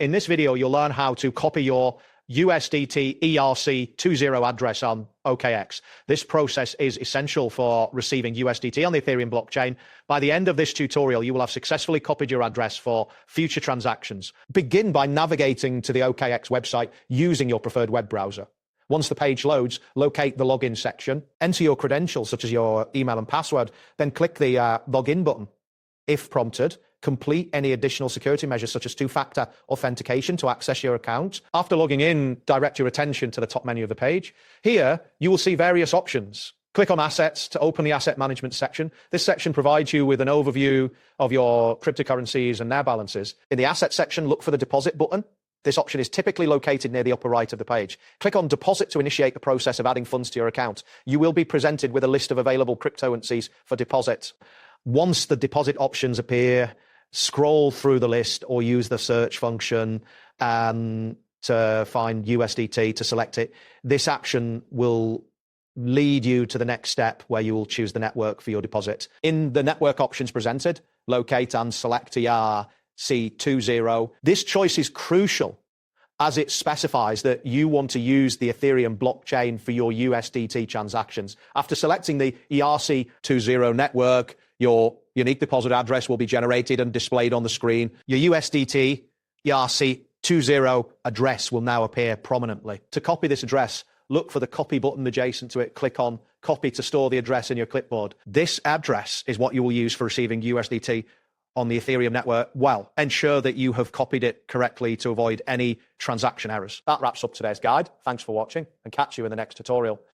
In this video, you'll learn how to copy your USDT ERC20 address on OKX. This process is essential for receiving USDT on the Ethereum blockchain. By the end of this tutorial, you will have successfully copied your address for future transactions. Begin by navigating to the OKX website using your preferred web browser. Once the page loads, locate the login section, enter your credentials such as your email and password, then click the login button. If prompted, complete any additional security measures such as two-factor authentication to access your account. After logging in, direct your attention to the top menu of the page. Here, you will see various options. Click on Assets to open the Asset Management section. This section provides you with an overview of your cryptocurrencies and their balances. In the Asset section, look for the Deposit button. This option is typically located near the upper right of the page. Click on Deposit to initiate the process of adding funds to your account. You will be presented with a list of available cryptocurrencies for deposit. Once the deposit options appear, scroll through the list or use the search function to find USDT to select it. This action will lead you to the next step where you will choose the network for your deposit. In the network options presented, locate and select ERC20. This choice is crucial as it specifies that you want to use the Ethereum blockchain for your USDT transactions. After selecting the ERC20 network, your unique deposit address will be generated and displayed on the screen. Your USDT ERC20 address will now appear prominently. To copy this address, look for the copy button adjacent to it. Click on Copy to store the address in your clipboard. This address is what you will use for receiving USDT on the Ethereum network. Well, ensure that you have copied it correctly to avoid any transaction errors. That wraps up today's guide. Thanks for watching and catch you in the next tutorial.